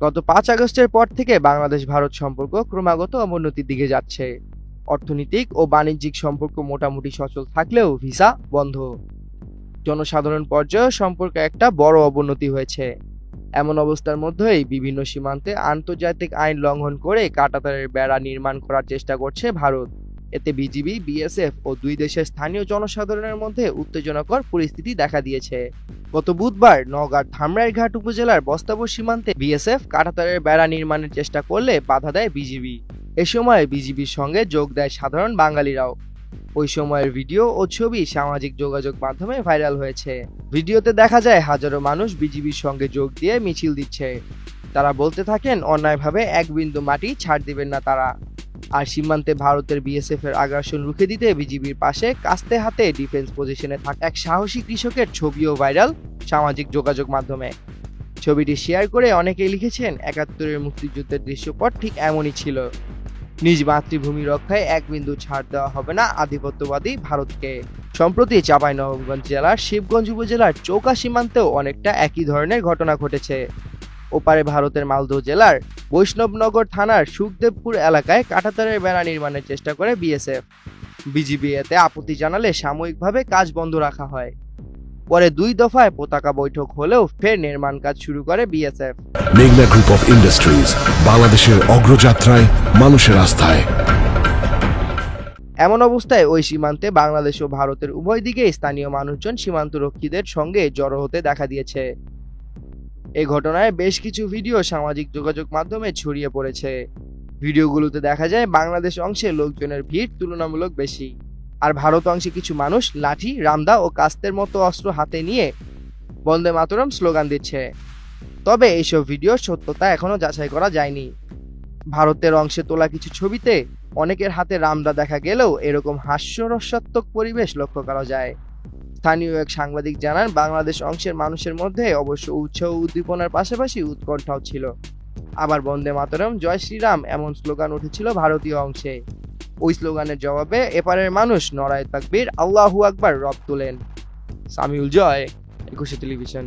গত ৫ আগস্টের পর থেকে বাংলাদেশ ভারত সম্পর্ক ক্রমাগত অবনতির দিকে যাচ্ছে। অর্থনৈতিক ও বাণিজ্যিক সম্পর্ক মোটামুটি সচল থাকলেও ভিসা বন্ধ। জনসাধারণ পর্যায়ে সম্পর্কে একটা বড় অবনতি হয়েছে। এমন অবস্থার মধ্যেই বিভিন্ন সীমান্তে আন্তর্জাতিক আইন লঙ্ঘন করে কাঁটাতারের বেড়া নির্মাণ করার চেষ্টা করছে ভারত। এতে বিজিবি, বিএসএফ ও দুই দেশের স্থানীয় জনসাধারণের মধ্যে উত্তেজনাকর পরিস্থিতি দেখা দিয়েছে। গত বুধবার নওগাঁর ধামরাইঘাট উপজেলার বস্তাপুর সীমান্তে বিএসএফ কাঁটাতারের বেড়া নির্মাণের চেষ্টা করলে বাধা দেয় বিজিবি। এ সময় বিজিবির সঙ্গে যোগ দেয় সাধারণ বাঙালিরাও। ওই সময়ের ভিডিও ও ছবি সামাজিক যোগাযোগ মাধ্যমে ভাইরাল হয়েছে। ভিডিওতে দেখা যায় হাজারো মানুষ বিজিবির সঙ্গে যোগ দিয়ে মিছিল দিচ্ছে। তারা বলতে থাকেন অন্যায়ভাবে এক বিন্দু মাটি ছাড় দিবেন না তারা। আর সীমান্তে ভারতের বিএসএফ এর আগ্রাসন রুখে দিতে বিজিবির পাশে কাস্তে হাতে ডিফেন্স পজিশনে থাকা এক সাহসী কৃষকের ছবিও ভাইরাল সামাজিক যোগাযোগ মাধ্যমে। ছবিটি শেয়ার করে অনেকেই লিখেছেন, ৭১-এর মুক্তিযুদ্ধের দৃশ্যপট ঠিক এমনই ছিল। নিজ মাতৃভূমি রক্ষায় এক বিন্দু ছাড় দেওয়া হবে না আধিপত্যবাদী ভারতকে। সম্প্রতি চাঁপাইনবাবগঞ্জ জেলার শিবগঞ্জ উপজেলার চৌকা সীমান্তেও অনেকটা একই ধরনের ঘটনা ঘটেছে। ওপারে ভারতের মালদহ জেলার বৈষ্ণবনগর থানার সুখদেবপুর এলাকায় কাঁটাতারের বেড়া নির্মাণের চেষ্টা করে বিএসএফ। বিজিবি এতে আপত্তি জানালে সাময়িকভাবে কাজ বন্ধ রাখা হয়। পরে ২ দফায় পতাকা বৈঠক হলেও ফের নির্মাণ কাজ শুরু করে বিএসএফ। মেঘনা গ্রুপ অফ ইন্ডাস্ট্রিজ, বাংলাদেশের অগ্রযাত্রায়, মানুষের আস্থায়। এমন অবস্থায় ওই সীমান্তে বাংলাদেশ ও ভারতের উভয় দিকে স্থানীয় মানুষজন সীমান্তরক্ষীদের সঙ্গে জড়ো হতে দেখা দিয়েছে। এই ঘটনায় বেশ কিছু ভিডিও সামাজিক যোগাযোগ মাধ্যমে ছড়িয়ে পড়েছে। ভিডিওগুলোতে দেখা যায় বাংলাদেশ অংশে লোকজনের ভিড় তুলনামূলক বেশি, আর ভারত অংশে কিছু মানুষ লাঠি, রামদা ও কাস্তের মতো অস্ত্র হাতে নিয়ে বন্দে মাতরম স্লোগান দিচ্ছে। তবে এইসব ভিডিওর সত্যতা এখনো যাচাই করা যায়নি। ভারতের অংশে তোলা কিছু ছবিতে অনেকের হাতে রামদা দেখা গেলেও এরকম হাস্যরসাত্মক পরিবেশ লক্ষ্য করা যায়। স্থানীয় এক সাংবাদিক জানান, বাংলাদেশ অংশের মানুষের মধ্যে অবশ্য উৎসাহ উদ্দীপনার পাশাপাশি উৎকণ্ঠাও ছিল। আবার বন্দে মাতরম, জয় শ্রীরাম এমন স্লোগান উঠেছিল ভারতীয় অংশে। ওই স্লোগানের জবাবে এপারের মানুষ নারায়ে তাকবীর, আল্লাহু আকবার রব তোলেন। সামিউল জয়, ২১ টেলিভিশন।